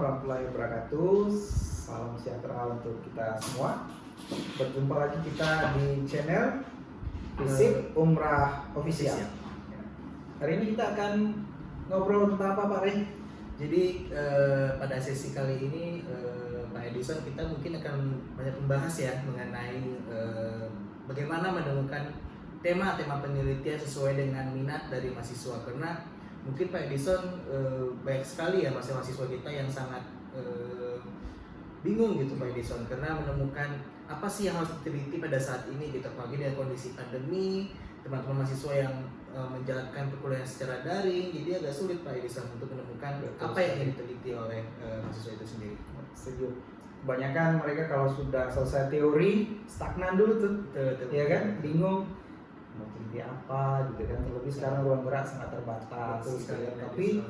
warahmatullahi wabarakatuh. Salam sejahtera untuk kita semua. Berjumpa lagi kita di channel Visip Umrah Official. Hari ini kita akan ngobrol tentang apa, Pak Rey? Jadi pada sesi kali ini Pak Edison, kita mungkin akan banyak membahas ya mengenai bagaimana menemukan tema-tema penelitian sesuai dengan minat dari mahasiswa. Karena mungkin Pak Edison banyak sekali ya mahasiswa kita yang sangat bingung gitu Pak Edison, karena menemukan apa sih yang harus diteliti pada saat ini gitu, apalagi dengan kondisi pandemi, teman-teman mahasiswa yang menjalankan perkuliahan secara daring, jadi agak sulit Pak Edison untuk menemukan apa yang ingin diteliti oleh mahasiswa itu sendiri. Setuju. Kebanyakan mereka kalau sudah selesai teori stagnan dulu tuh, ya kan? Bingung mau teliti apa gitu kan. Terlebih sekarang ruang gerak sangat terbatas. Gitu ya. Tapi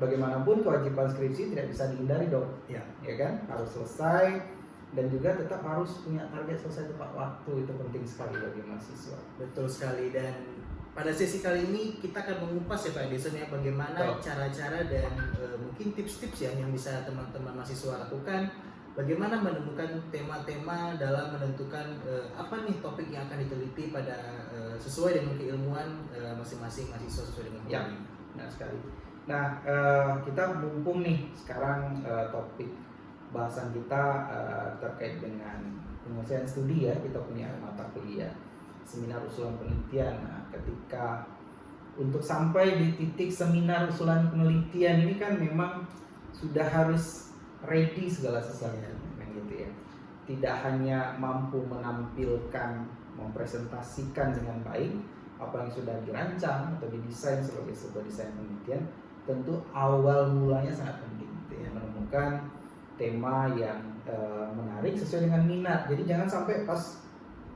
bagaimanapun kewajiban skripsi tidak bisa dihindari dong, ya kan? Harus selesai dan juga tetap harus punya target selesai tepat waktu, itu penting sekali bagi mahasiswa. Betul sekali. Dan pada sesi kali ini kita akan mengupas ya Pak Edison ya, bagaimana cara-cara dan mungkin tips-tips ya yang bisa teman-teman mahasiswa lakukan, bagaimana menemukan tema-tema dalam menentukan apa nih topik yang akan diteliti pada sesuai dengan keilmuan masing-masing mahasiswa sesuai dengan ya, benar sekali. Nah, kita mumpung nih sekarang topik bahasan kita terkait dengan penyelesaian studi ya, kita punya mata kuliah seminar usulan penelitian. Nah, ketika untuk sampai di titik seminar usulan penelitian ini kan memang sudah harus ready segala sesuatunya, kan gitu ya. Tidak hanya mampu menampilkan, mempresentasikan dengan baik apa yang sudah dirancang atau didesain sebagai sebuah desain penelitian, tentu awal mulanya sangat penting gitu ya, menemukan tema yang menarik sesuai dengan minat. Jadi jangan sampai pas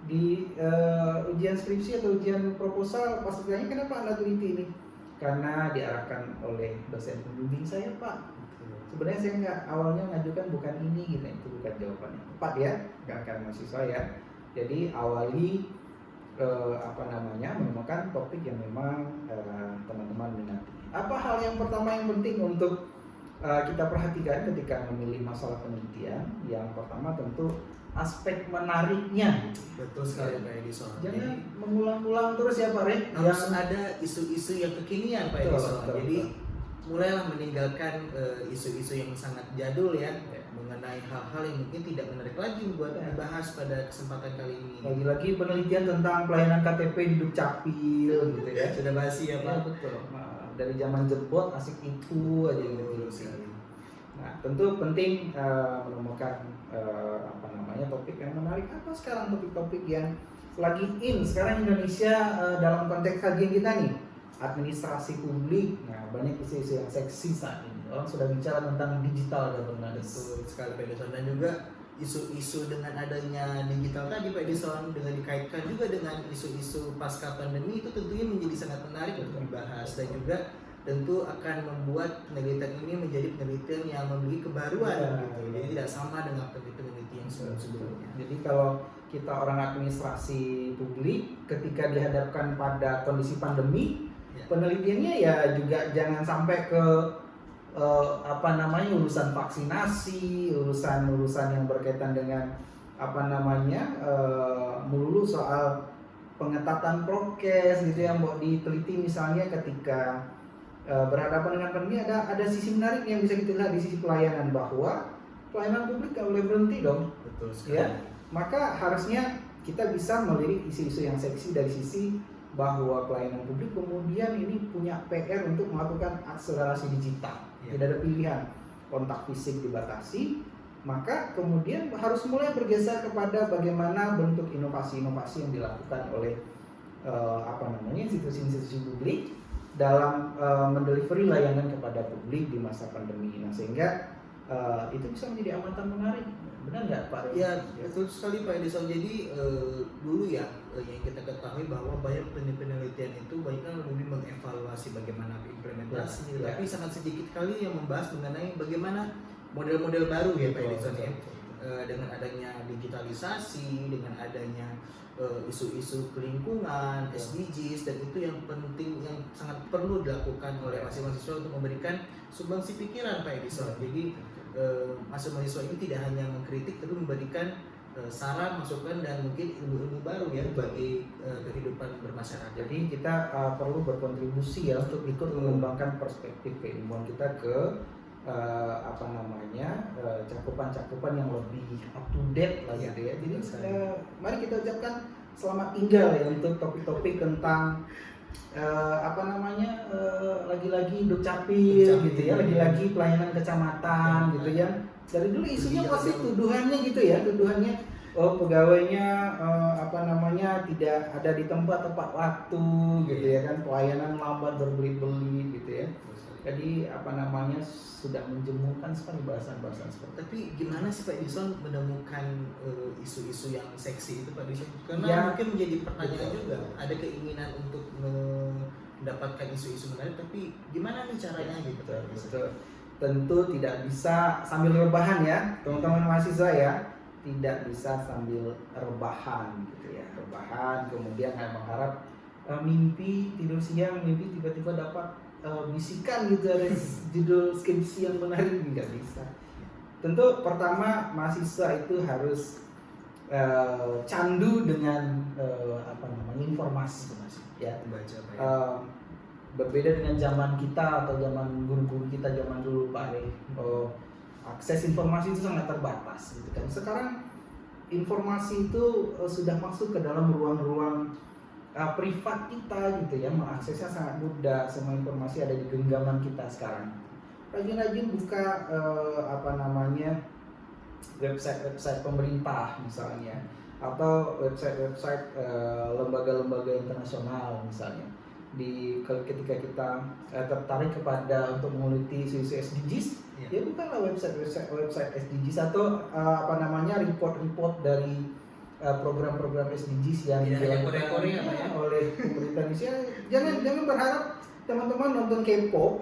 di ujian skripsi atau ujian proposal pas ditanya kenapa Anda teliti ini, karena diarahkan oleh dosen pembimbing saya Pak, sebenarnya saya nggak awalnya mengajukan bukan ini gitu, itu bukan jawabannya tepat ya, nggak akan mahasiswa ya. Jadi awali menemukan topik yang memang teman-teman minati. Apa hal yang pertama yang penting untuk kita perhatikan ketika memilih masalah penelitian? Yang pertama tentu aspek menariknya. Betul sekali Pak Edison. Jangan mengulang-ulang terus ya Pak Rey. Harus ada isu-isu yang kekinian Pak Edison. Jadi mulailah meninggalkan isu-isu yang sangat jadul ya, mengenai hal-hal yang mungkin tidak menarik lagi buat dibahas pada kesempatan kali ini. Lagi-lagi penelitian tentang pelayanan KTP di Dukcapil gitu ya. Sudah basi ya Pak. Ya, betul. Nah, dari zaman jebot asik itu aja gitu. Nah, tentu penting menemukan topik yang menarik. Apa sekarang topik-topik yang lagi in sekarang Indonesia dalam konteks kajian kita nih? Administrasi publik. Nah, banyak isu-isu yang seksi saat ini. Orang sudah bicara tentang digital governance. Betul sekali Pak Edison. Dan juga isu-isu dengan adanya digital tadi Pak Edison, dengan dikaitkan juga dengan isu-isu pasca pandemi, itu tentunya menjadi sangat menarik untuk dibahas, dan juga tentu akan membuat penelitian ini menjadi penelitian yang memiliki kebaruan gitu. Jadi tidak sama dengan penelitian yang sebelumnya. Jadi kalau kita orang administrasi publik ketika dihadapkan pada kondisi pandemi, penelitiannya ya juga jangan sampai ke urusan vaksinasi, urusan yang berkaitan dengan melulu soal pengetatan prokes gitu yang mau diteliti. Misalnya ketika berhadapan dengan pandemi, ada sisi menarik yang bisa kita lihat di sisi pelayanan, bahwa pelayanan publik nggak boleh berhenti dong. Betul sekali. Ya, maka harusnya kita bisa melirik isu-isu yang seksi dari sisi bahwa pelayanan publik kemudian ini punya PR untuk melakukan akselerasi digital. Tidak ada pilihan, kontak fisik dibatasi, maka kemudian harus mulai bergeser kepada bagaimana bentuk inovasi-inovasi yang dilakukan oleh institusi-institusi publik dalam mendelivery layanan kepada publik di masa pandemi. Nah, sehingga itu bisa menjadi amatan menarik. Benar nggak Pak? Ya, betul sekali Pak Edison. Jadi dulu ya yang kita ketahui bahwa banyak penelitian itu baiknya lebih mengevaluasi bagaimana implementasinya, tapi sangat sedikit kali yang membahas mengenai bagaimana model-model baru ya Pak Edison ya. dengan adanya digitalisasi, dengan adanya isu-isu lingkungan, SDGs, dan itu yang penting, yang sangat perlu dilakukan oleh mahasiswa untuk memberikan sumbangsi pikiran Pak Edison. Jadi mahasiswa ini tidak hanya mengkritik tapi memberikan saran, masukan, dan mungkin ilmu-ilmu baru ya bagi kehidupan bermasyarakat. Jadi kita perlu berkontribusi ya untuk ikut mengembangkan perspektif keilmuan kita ke cakupan-cakupan yang lebih up to date lah gitu ya. Jadi mari kita ucapkan selamat tinggal ya untuk topik-topik tentang lagi-lagi Dukcapil gitu ya, lagi-lagi pelayanan kecamatan gitu ya. Dari dulu isunya pasti tuduhannya gitu ya, pegawainya tidak ada di tempat tepat waktu gitu ya kan, pelayanan lambat, berbelit-belit gitu ya. Jadi sudah menjemukan sekali bahasan-bahasan seperti itu. Tapi gimana sih Pak Edison menemukan isu-isu yang seksi itu Pak Edison? Karena Ya, mungkin menjadi pertanyaan juga, ada keinginan untuk mendapatkan isu-isu menarik, tapi gimana nih caranya gitu? Betul. Tentu tidak bisa sambil rebahan ya, teman-teman mahasiswa ya. Tidak bisa sambil rebahan gitu ya. Rebahan kemudian mengharap mimpi tidur siang, mimpi tiba-tiba dapat bisikan gitu ada judul skripsi yang menarik, nggak bisa. Tentu pertama mahasiswa itu harus candu dengan informasi ya. Berbeda dengan zaman kita atau zaman guru-guru kita zaman dulu Pak Ari, akses informasi itu sangat terbatas gitu kan. Sekarang informasi itu sudah masuk ke dalam ruang-ruang privat kita gitu ya, mengaksesnya sangat mudah, semua informasi ada di genggaman kita sekarang. Rajin-rajin buka website pemerintah misalnya, atau website lembaga-lembaga internasional misalnya. Ketika kita tertarik kepada untuk meneliti isu-isu SDGs, ya bukanlah website SDGs atau report-report dari program-program SDGs yang dilakukan oleh pemerintah Indonesia. Jangan berharap teman-teman nonton K-pop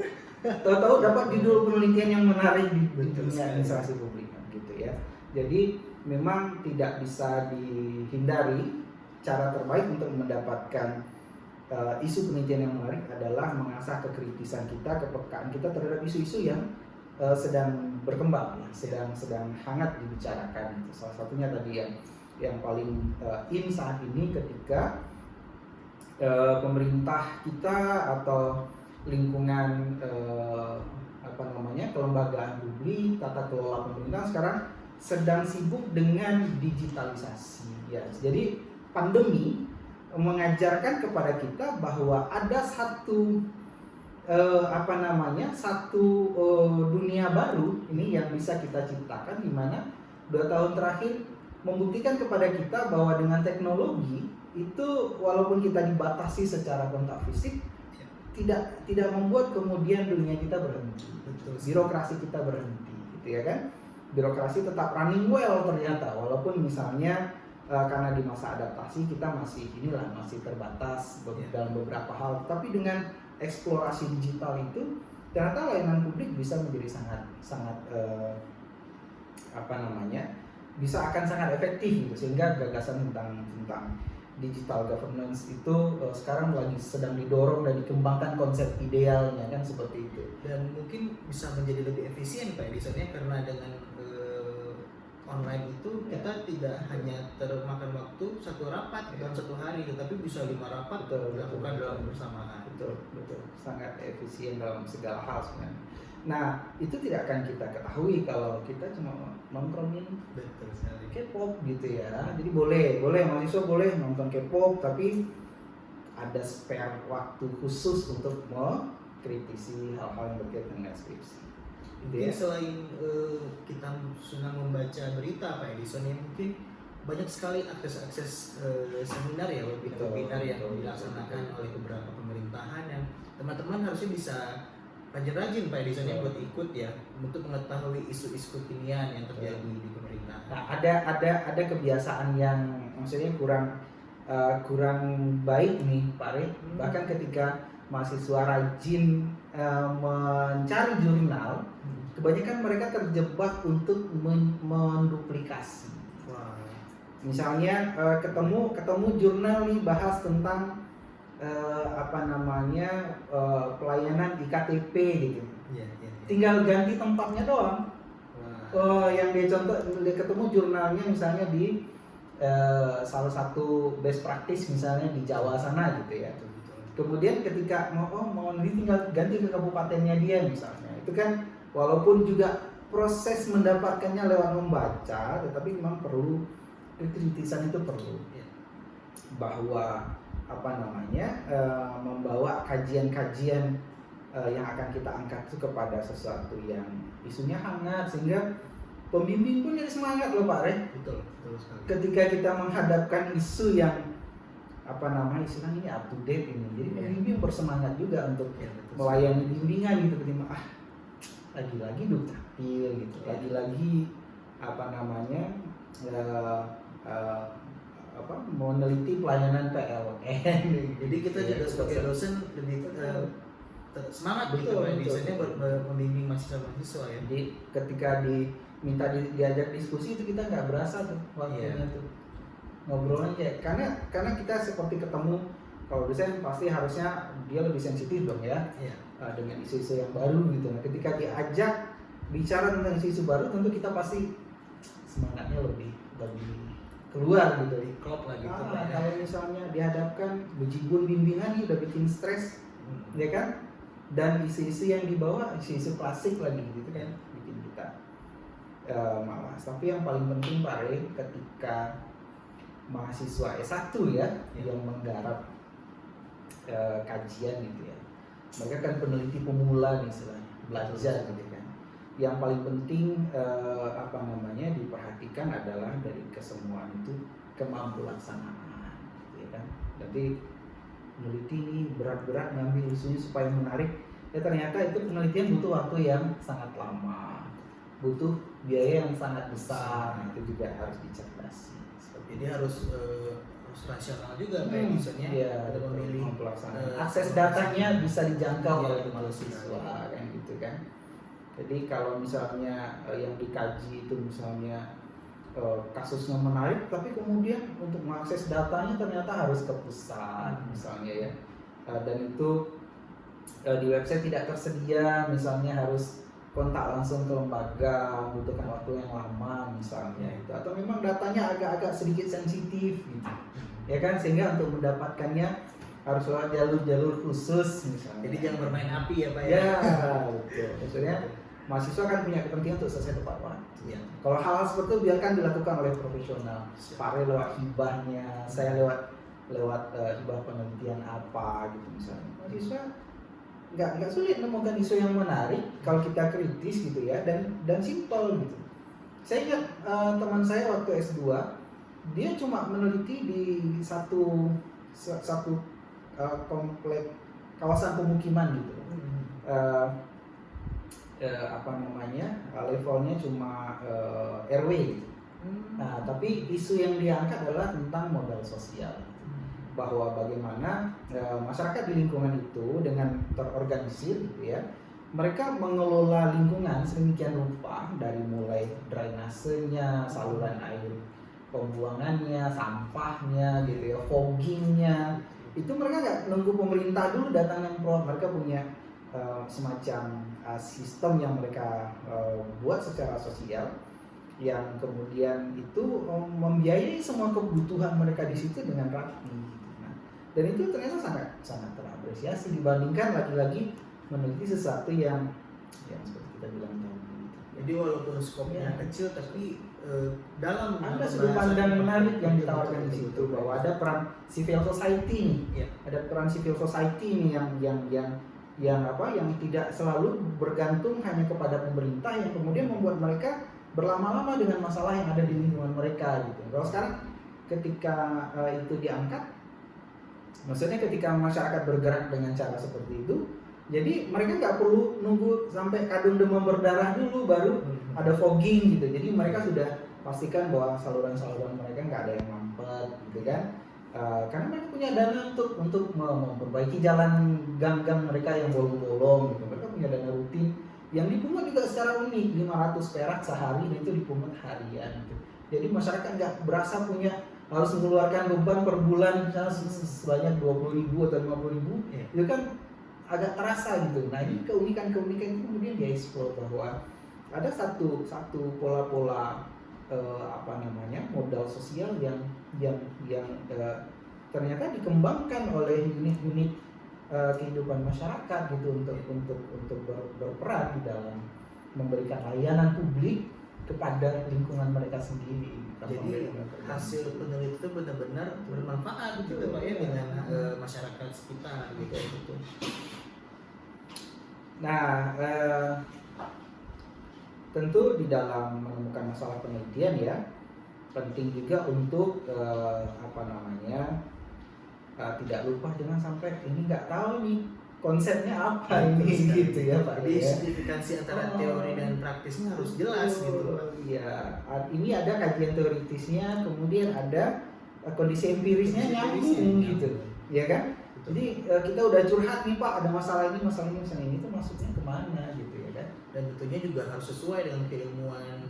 tahu dapat judul penelitian yang menarik di dunia administrasi publik gitu ya. Jadi memang tidak bisa dihindari, cara terbaik untuk mendapatkan isu penelitian yang menarik adalah mengasah kekritisan kita, kepekaan kita terhadap isu-isu yang sedang berkembang, sedang hangat dibicarakan. Salah satunya tadi yang paling in saat ini ketika pemerintah kita atau lingkungan kelembagaan publik, tata kelola pemerintah sekarang sedang sibuk dengan digitalisasi ya. Jadi pandemi mengajarkan kepada kita bahwa ada satu dunia baru ini yang bisa kita ciptakan, di mana 2 tahun terakhir membuktikan kepada kita bahwa dengan teknologi itu walaupun kita dibatasi secara kontak fisik, tidak membuat kemudian dunia kita berhenti. Birokrasi kita berhenti gitu ya kan. Birokrasi tetap running well ternyata, walaupun misalnya karena di masa adaptasi kita masih terbatas dalam beberapa hal, tapi dengan eksplorasi digital itu ternyata layanan publik bisa menjadi sangat akan sangat efektif gitu. Sehingga gagasan tentang digital governance itu sekarang lagi sedang didorong dan dikembangkan konsep idealnya kan, seperti itu. Dan mungkin bisa menjadi lebih efisien Pak Edison ya, karena dengan online itu kita tidak hanya termakan waktu satu rapat dalam satu hari, tetapi bisa 5 rapat dilakukan dalam bersamaan. Betul, sangat efisien dalam segala hal sebenarnya. Nah, itu tidak akan kita ketahui kalau kita cuma nongkrongin K-pop gitu ya. Jadi boleh mahasiswa boleh nonton K-pop, tapi ada spare waktu khusus untuk mengkritisi hal-hal yang berkaitan dengan skripsi. Mungkin selain kita senang membaca berita Pak Edison, ya mungkin banyak sekali akses seminar ya, webinar yang dilaksanakan oleh beberapa pemerintahan yang teman-teman harusnya bisa rajin-rajin Pak Edison ya buat ikut ya, untuk mengetahui isu-isu kekinian yang terjadi di pemerintahan. Nah, ada kebiasaan yang maksudnya kurang baik nih Pak Re. Bahkan ketika mahasiswa rajin mencari jurnal, kebanyakan mereka terjebak untuk menduplikasi. Wah. Misalnya ketemu jurnal nih bahas tentang pelayanan iktp gitu. Iya. Tinggal ganti tempatnya doang. Wah. Yang dia contoh, dia ketemu jurnalnya misalnya di salah satu best practice misalnya di Jawa sana gitu ya. Betul. Kemudian ketika mau ini tinggal ganti ke kabupatennya dia misalnya. Itu kan walaupun juga proses mendapatkannya lewat membaca, tetapi memang perlu kekritisan itu perlu. Iya. Bahwa membawa kajian-kajian yang akan kita angkat itu kepada sesuatu yang isunya hangat, sehingga pembimbing pun jadi semangat loh Pak Re. Betul sekali. Ketika kita menghadapkan isu yang istilahnya ini up to date ini, jadi pembimbing bersemangat juga untuk melayani bimbingan gitu, ketika lagi-lagi dukcapil gitu, lagi-lagi meneliti pelayanan PLN. Jadi kita juga sebagai dosen lebih semangat gitu dosennya membimbing mahasiswa ya. Jadi ketika diminta diajak diskusi itu kita nggak berasa tuh waktunya tuh ngobrol aja, karena kita seperti ketemu. Kalau dosen pasti harusnya dia lebih sensitif dong ya, dengan isu-isu yang baru gitu. Nah, ketika diajak bicara tentang isu-isu baru, tentu kita pasti semangatnya lebih keluar gitu, di klop lah gitu. Kalau misalnya dihadapkan bejibun bimbingan ini udah bikin stres, ya kan? Dan isu-isu yang dibawa isu-isu klasik lagi gitu kan, bikin kita malas. Tapi yang paling penting Pak Re, ketika mahasiswa S1 yang menggarap kajian gitu ya, mereka kan peneliti pemula nih istilahnya, belajar gitu kan. Yang paling penting diperhatikan adalah dari kesemuaan itu kemampuan laksanaan, gitu ya kan. Jadi meneliti ini berat-berat ngambil isunya supaya menarik, ya ternyata itu penelitian butuh waktu yang sangat lama, butuh biaya yang sangat besar. Nah, itu juga harus dicerdasi. Jadi harus rasional juga kayak misalnya ada memilih akses datanya bisa dijangkau oleh mahasiswa kan gitu kan. Jadi kalau misalnya yang dikaji itu misalnya kasusnya menarik, tapi kemudian untuk mengakses datanya ternyata harus ke pusat misalnya ya, dan itu di website tidak tersedia, misalnya harus kontak langsung ke lembaga, membutuhkan waktu yang lama misalnya itu, atau memang datanya agak-agak sedikit sensitif gitu, ya kan, sehingga untuk mendapatkannya harus lewat jalur-jalur khusus misalnya. Jadi jangan bermain api ya Pak ya. Ya betul. Maksudnya mahasiswa kan punya kepentingan untuk selesai tepat waktu. Ya. Kalau hal-hal seperti itu biarkan dilakukan oleh profesional. Pak Re lewat hibahnya, saya lewat hibah penelitian apa gitu misalnya. Mahasiswa nggak sulit menemukan isu yang menarik kalau kita kritis gitu ya, dan simpel gitu. Saya ingat teman saya waktu S2, dia cuma meneliti di satu komplek kawasan pemukiman gitu. Levelnya cuma RW gitu. Nah, tapi isu yang diangkat adalah tentang modal sosial, bahwa bagaimana masyarakat di lingkungan itu dengan terorganisir gitu ya, mereka mengelola lingkungan sedemikian rupa, dari mulai drainasenya, saluran air pembuangannya, sampahnya gitu ya, foggingnya, itu mereka nggak nunggu pemerintah dulu datang yang pro. Mereka punya semacam sistem yang mereka buat secara sosial, yang kemudian itu membiayai semua kebutuhan mereka di situ dengan rapi. Nah, dan itu ternyata sangat terapresiasi dibandingkan lagi-lagi meneliti sesuatu yang seperti kita bilang tadi. Jadi walaupun skopnya kecil, tapi dalam ada sudut pandang menarik yang ditawarkan di situ, bahwa ada peran civil society nih, ada peran civil society nih yang tidak selalu bergantung hanya kepada pemerintah, yang kemudian membuat mereka berlama-lama dengan masalah yang ada di lingkungan mereka gitu. Kalau sekarang ketika itu diangkat, maksudnya ketika masyarakat bergerak dengan cara seperti itu, jadi mereka nggak perlu nunggu sampai kadung demam berdarah dulu baru ada fogging gitu. Jadi mereka sudah pastikan bahwa saluran-saluran mereka nggak ada yang mampet gitu kan. Karena mereka punya dana untuk memperbaiki jalan gang-gang mereka yang bolong-bolong gitu. Mereka punya dana rutin Yang dipungut juga secara unik, 500 perak sehari, dan itu dipungut harian gitu. Jadi masyarakat nggak berasa punya harus mengeluarkan beban per bulan misalnya sebanyak 20.000 atau 50.000, itu kan agak terasa gitu. Nah ini keunikan-keunikan itu kemudian dia eksplor bahwa ada satu pola-pola modal sosial yang ternyata dikembangkan oleh unit-unit kehidupan masyarakat gitu untuk berperan di dalam memberikan layanan publik kepada lingkungan mereka sendiri. Jadi hasil penelitian itu benar-benar bermanfaat gitu Pak ya dengan masyarakat sekitar gitu. Nah, tentu di dalam menemukan masalah penelitian ya penting juga untuk tidak lupa jangan sampai ini nggak tahu nih konsepnya apa ini gitu ya Pak. Jadi signifikansi antara teori dan praktisnya harus jelas gitu. Iya, ini ada kajian teoritisnya, kemudian ada kondisi empirisnya nyambung gitu, ya kan? Jadi kita udah curhat nih Pak, ada masalah ini itu maksudnya kemana gitu ya kan? Dan tentunya juga harus sesuai dengan keilmuan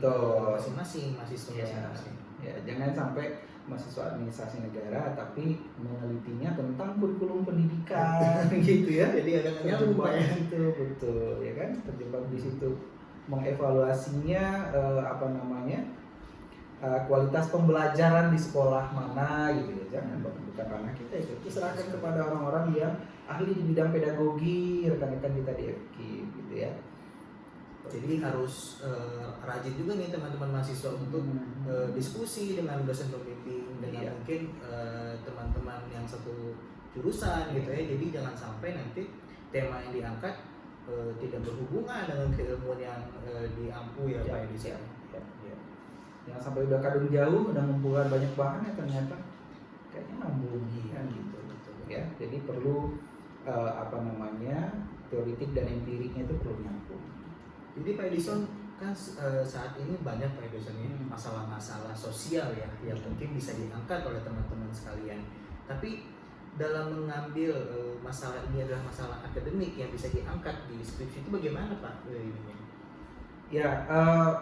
masing-masing mahasiswa masing-masing. Ya, jangan sampai mahasiswa administrasi negara tapi menelitinya tentang kurikulum pendidikan gitu ya. Jadi ada nyambung Pak ya. Itu betul ya kan, terjebak di situ mengevaluasinya kualitas pembelajaran di sekolah mana gitu ya. Jangan bukan ranah kita itu serahkan kepada orang-orang yang ahli di bidang pedagogi, rekan-rekan kita di FKIP gitu ya. Jadi harus rajin juga nih teman-teman mahasiswa untuk diskusi dengan dosen pembimbing dengan mungkin teman-teman yang satu jurusan gitu ya. Jadi jangan sampai nanti tema yang diangkat tidak berhubungan dengan keilmuan yang diampu ya Pak Edi. Jangan sampai udah kadung jauh, udah mengumpulkan banyak bahan ya ternyata kayaknya nyambung kan gitu. Ya, jadi perlu teoritik dan empiriknya itu perlu nyambung. Jadi Pak Edison kan saat ini banyak Pak Edison ini masalah-masalah sosial ya yang mungkin bisa diangkat oleh teman-teman sekalian. Tapi dalam mengambil masalah ini adalah masalah akademik yang bisa diangkat di skripsi itu bagaimana Pak? Ya,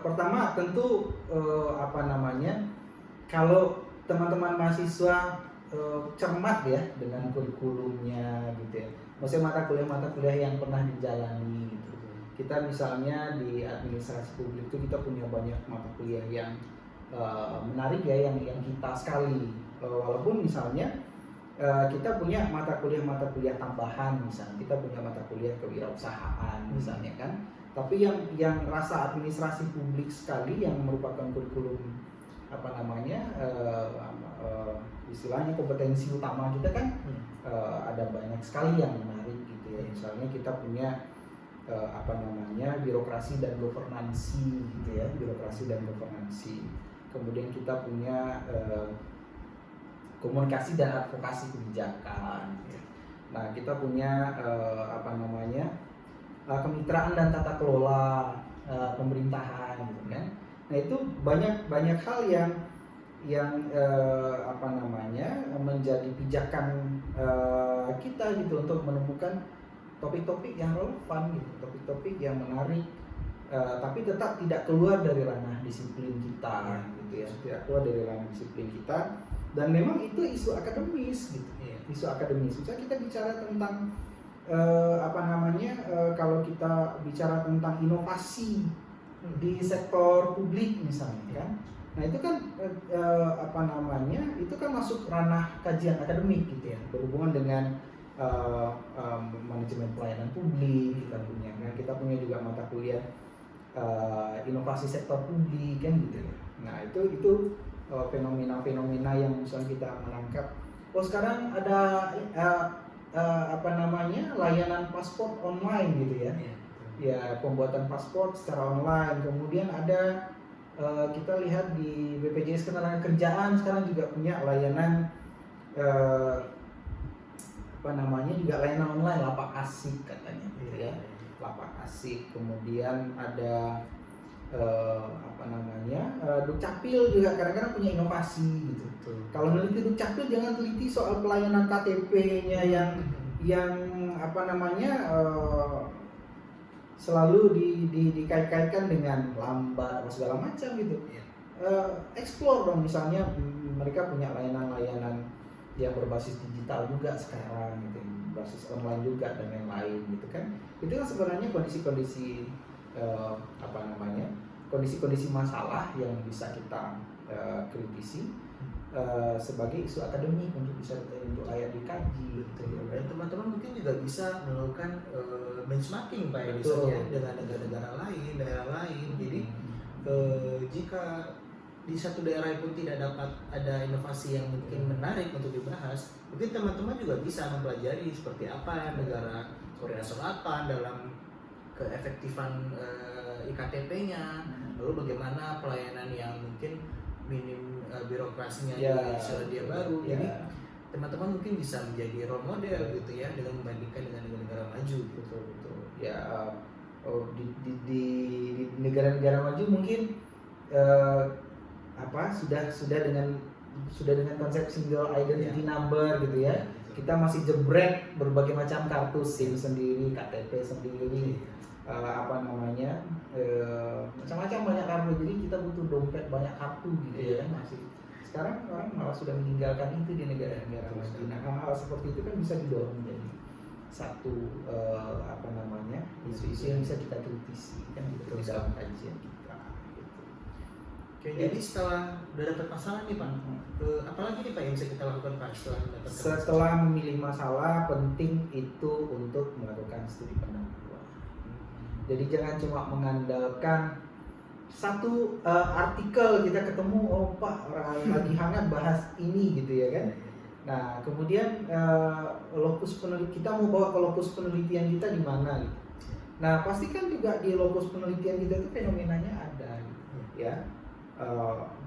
pertama tentu kalau teman-teman mahasiswa cermat ya dengan kurikulumnya gitu ya. Maksudnya mata kuliah yang pernah dijalani gitu. Kita misalnya di administrasi publik itu kita punya banyak mata kuliah yang menarik ya yang kita sekali. Walaupun misalnya kita punya mata kuliah tambahan misalnya, kita punya mata kuliah kewirausahaan misalnya kan. Tapi yang rasa administrasi publik sekali yang merupakan kurikulum istilahnya kompetensi utama kita kan ada banyak sekali yang menarik gitu ya. Misalnya kita punya birokrasi dan governansi gitu ya, kemudian kita punya komunikasi dan advokasi kebijakan gitu. Nah kita punya kemitraan dan tata kelola pemerintahan gitu kan. Nah itu banyak hal yang menjadi pijakan kita gitu untuk menemukan topik-topik yang relevan gitu, topik-topik yang menarik, tapi tetap tidak keluar dari ranah disiplin kita gitu ya, tidak keluar dari ranah disiplin kita, dan memang itu isu akademis gitu, isu akademis. Misalnya kita bicara tentang kalau kita bicara tentang inovasi di sektor publik misalnya kan, nah itu kan itu kan masuk ranah kajian akademik gitu ya, berhubungan dengan manajemen pelayanan publik kita punya juga mata kuliah inovasi sektor publik kan gitu ya. Nah itu fenomena-fenomena yang misalnya kita menangkap, sekarang ada layanan paspor online gitu ya. Ya, pembuatan paspor secara online. Kemudian ada kita lihat di BPJS Ketenagakerjaan sekarang juga punya layanan juga layanan online lapak asik katanya gitu ya. Lapak asik. Kemudian ada Dukcapil juga kadang-kadang punya inovasi gitu. Kalau meneliti Dukcapil jangan teliti soal pelayanan KTP-nya yang selalu dikait-kaitkan dengan lambat atau segala macam gitu. Iya. Explore dong, misalnya mereka punya layanan-layanan yang berbasis digital juga sekarang gitu, berbasis online juga dan lain-lain gitu kan. Itu kan sebenarnya kondisi-kondisi kondisi-kondisi masalah yang bisa kita kritisi sebagai isu akademik untuk bisa untuk layak dikaji gitu. Dan teman-teman mungkin juga bisa melakukan benchmarking Pak Betul. Edison ya dengan negara-negara lain, daerah lain. Jadi jika di satu daerah pun tidak dapat ada inovasi yang mungkin menarik untuk dibahas, mungkin teman-teman juga bisa mempelajari seperti apa negara Korea Selatan dalam keefektifan IKTP-nya, lalu bagaimana pelayanan yang mungkin minim birokrasinya di Selandia Baru. Jadi teman-teman mungkin bisa menjadi role model gitu ya dengan membandingkan dengan negara-negara maju. Betul. Ya di negara-negara maju mungkin sudah dengan konsep single identity number gitu ya. Kita masih jebret berbagai macam kartu SIM sendiri, KTP sendiri, macam-macam banyak kartu. Jadi kita butuh dompet banyak kartu gitu ya. Masih sekarang orang malah sudah meninggalkan itu di negara-negara maju. Nah, hal-hal seperti itu kan bisa didorong menjadi satu isu-isu yang bisa kita kritisi kan gitu di dalam kajian kita. Gitu. Oke, jadi setelah udah dapat masalah nih Pak, apalagi nih Pak yang bisa kita lakukan Pak setelah memilih masalah, penting itu untuk melakukan studi pendahuluan. Jadi jangan cuma mengandalkan satu artikel kita ketemu, oh Pak orang lagi hangat bahas ini gitu ya kan. Nah kemudian kita mau bawa ke lokus penelitian kita di mana gitu. Nah pastikan juga di lokus penelitian kita itu fenomenanya ada gitu, ya.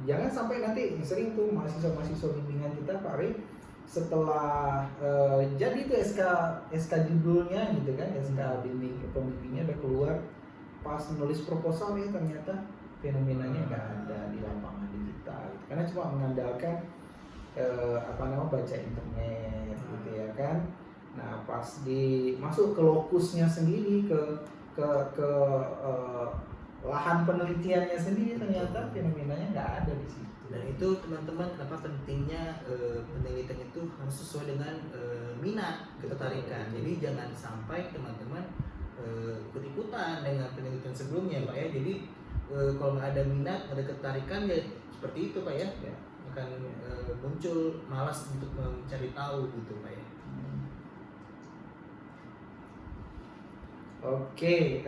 Jangan sampai nanti sering tuh mahasiswa bimbingan kita Pak Ri setelah jadi itu SK judulnya gitu kan, SK pembimbingnya udah keluar, pas menulis proposal ya ternyata fenomenanya nggak ada di lapangan digital gitu. Karena cuma mengandalkan baca internet gitu ya kan. Nah pas masuk ke lokusnya sendiri ke lahan penelitiannya sendiri ternyata fenomenanya nggak ada di situ. Dan itu teman-teman kenapa pentingnya penelitian itu harus sesuai dengan minat, ketertarikan. Jadi jangan sampai teman-teman ikut-ikutan dengan penelitian sebelumnya Pak ya. Jadi kalau nggak ada minat, nggak ada ketertarikan ya seperti itu Pak ya. Akan muncul malas untuk mencari tahu gitu Pak ya. Oke,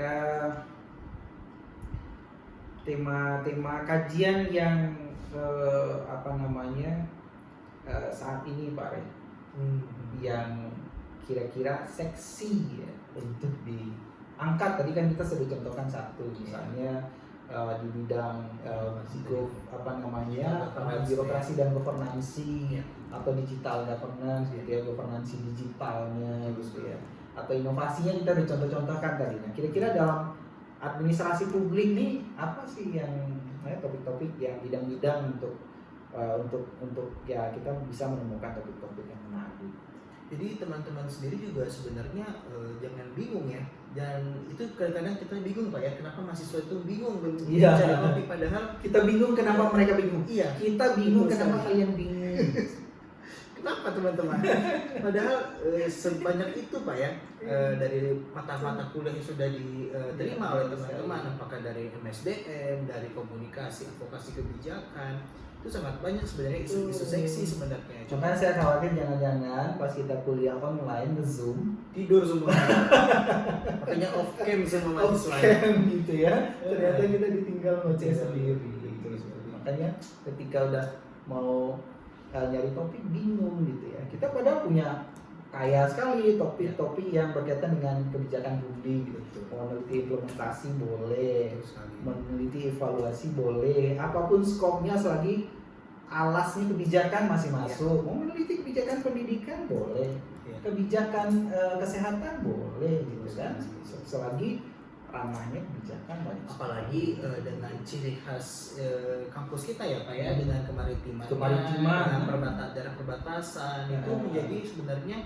tema kajian yang saat ini Pak Re, yang kira-kira seksi ya untuk diangkat. Tadi kan kita sudah contohkan satu, misalnya di bidang birokrasi dan governancy atau digital governance gitu ya, governancy digitalnya gitu ya, atau inovasinya kita udah contoh-contohkan tadi. Nah kira-kira dalam administrasi publik nih apa sih yang topik-topik yang bidang-bidang untuk ya kita bisa menemukan topik-topik yang menarik. Jadi teman-teman sendiri juga sebenarnya jangan bingung ya. Dan itu kadang-kadang kita bingung Pak ya, kenapa mahasiswa itu bingung mencari topik, padahal kita bingung kenapa mereka bingung. Iya. Kita bingung kenapa kalian bingung. Kenapa teman-teman? Padahal sebanyak itu Pak ya, dari mata-mata kuliah yang sudah diterima oleh teman-teman, apakah dari MSDM, dari komunikasi, advokasi kebijakan, itu sangat banyak sebenarnya isu-isu seksi sebenarnya. Cuma saya khawatir jangan-jangan pas kita kuliah online nge-zoom tidur semua. Makanya off cam semua mahasiswa. Off cam gitu ya. Ternyata kita ditinggal ngoceh sendiri gitu. Makanya ketika udah mau nyari topik bingung gitu ya. Kita padahal punya kaya sekali topik-topik yang berkaitan dengan kebijakan publik gitu. Meneliti implementasi boleh, meneliti evaluasi boleh, apapun skopnya selagi alasnya kebijakan masih masuk. Mau meneliti kebijakan pendidikan boleh, kebijakan kesehatan boleh gitu kan. Selagi ranahnya kebijakan banyak. Apalagi dengan ciri khas kampus kita ya Pak ya, dengan kemaritiman, dengan daerah perbatasan itu menjadi sebenarnya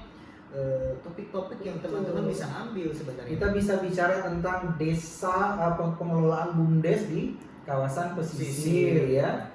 topik-topik yang teman-teman bisa ambil sebenarnya. Kita bisa bicara tentang desa, pengelolaan BUMDes di kawasan pesisir ya.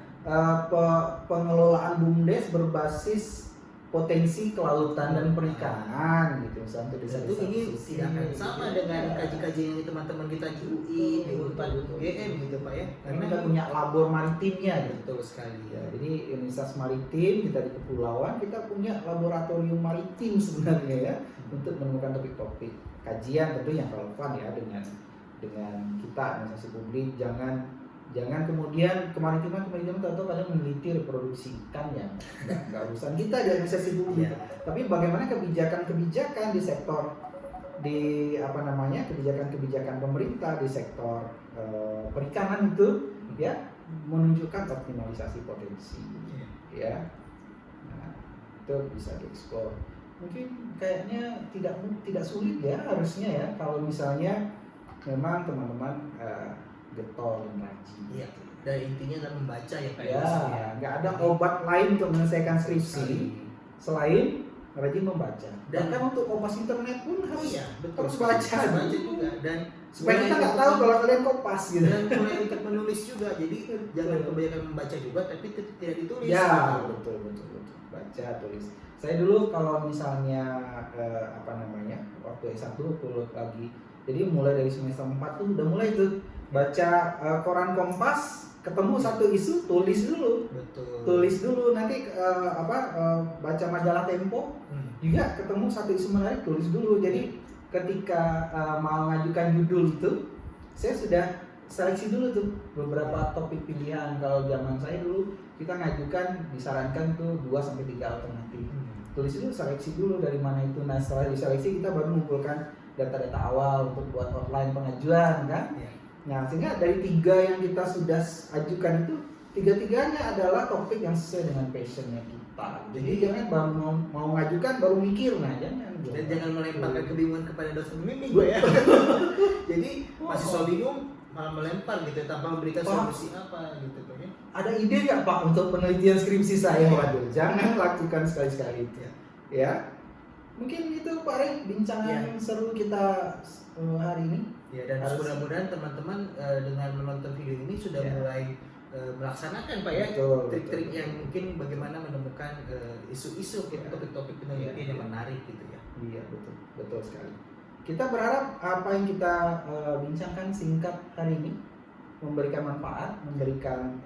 Pengelolaan BUMDes berbasis potensi kelautan dan perikanan gitu, misalnya untuk Tentu desa-desa ini pesisir. tidak akan sama dengan kaji-kajian yang teman-teman kita di UI, di Unpad, UGM gitu Pak ya. Karena kita punya labor maritimnya gitu. betul sekali Ya, jadi Universitas Maritim kita di kepulauan kita punya laboratorium maritim sebenarnya ya untuk menemukan topik-topik kajian tentu yang relevan ya dengan kita organisasi publik. Jangan kemudian kemaritiman tahu kadang meneliti reproduksi ikan ya nggak urusan kita di organisasi publik. Tapi bagaimana kebijakan di sektor kebijakan pemerintah di sektor perikanan itu ya menunjukkan optimalisasi potensi ya. Nah, itu bisa dieksplor. Mungkin kayaknya tidak sulit ya harusnya ya kalau misalnya memang teman-teman getol dan rajin. Iya. Dan intinya adalah membaca ya Pak Ya, nggak ada obat lain untuk menyelesaikan skripsi selain rajin membaca. Dan kan untuk kompas internet pun harus betul. baca juga dan supaya kita nggak tahu kalau kalian kompas gitu. Dan mulai untuk menulis juga, jadi jangan kebanyakan membaca juga tapi tidak ditulis. Ya, betul. Baca, tulis. Saya dulu kalau misalnya waktu S1 lagi, jadi mulai dari semester 4 tuh udah mulai tuh baca koran Kompas, ketemu satu isu tulis dulu. Betul. Tulis dulu nanti baca majalah Tempo juga ketemu satu isu menarik tulis dulu. Jadi ketika mau ngajukan judul itu saya sudah seleksi dulu tuh beberapa topik pilihan. Kalau zaman saya dulu kita ngajukan disarankan tuh 2 sampai 3 alternatif. Tulis dulu, seleksi dulu dari mana itu. Nah setelah diseleksi kita baru mengumpulkan data-data awal untuk buat outline pengajuan kan. Nah sehingga dari 3 yang kita sudah ajukan itu 3-tiganya adalah topik yang sesuai dengan passionnya kita. Jadi jangan baru mau ngajukan baru mikir, nah jangan. Dan jangan melemparkan kebingungan kepada dosen pembimbing ya. Jadi mahasiswa bingung malah melempar gitu tanpa memberikan solusi apa gitu Pak ya. Ada ide nggak Pak untuk penelitian skripsi saya? Waduh, jangan lakukan sekali-sekali ya. Mungkin itu Pak Rey bincangan seru kita hari ini. Ya, dan mudah-mudahan teman-teman dengan menonton video ini sudah mulai melaksanakan Pak ya trik-trik yang mungkin bagaimana menemukan isu-isu topik-topik penelitian yang menarik gitu ya. Iya, betul sekali. Kita berharap apa yang kita bincangkan singkat hari ini memberikan manfaat, memberikan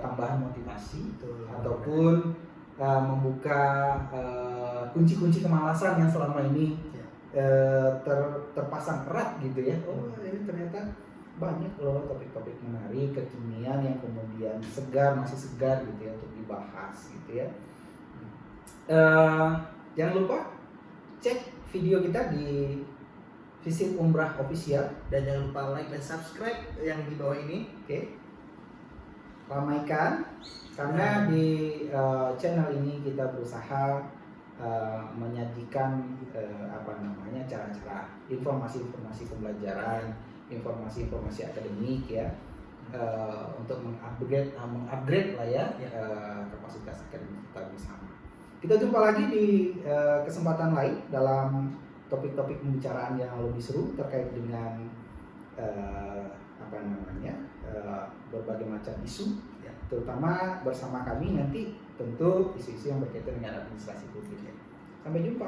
tambahan motivasi ataupun membuka kunci-kunci kemalasan yang selama ini terpasang erat gitu ya. Oh ini ternyata banyak loh topik-topik menarik kekinian yang kemudian masih segar gitu ya untuk dibahas gitu ya. Jangan lupa cek video kita di Visit Umrah Official dan jangan lupa like dan subscribe yang di bawah ini. Oke. Ramaikan karena di channel ini kita berusaha menyajikan cara-cara informasi pembelajaran, informasi akademik ya untuk mengupgrade lah ya kapasitas akademik kita bersama. Kita jumpa lagi di kesempatan lain dalam topik-topik pembicaraan yang lebih seru terkait dengan berbagai macam isu ya, terutama bersama kami nanti tentu isu-isu yang berkaitan dengan administrasi publik ya. Sampai jumpa.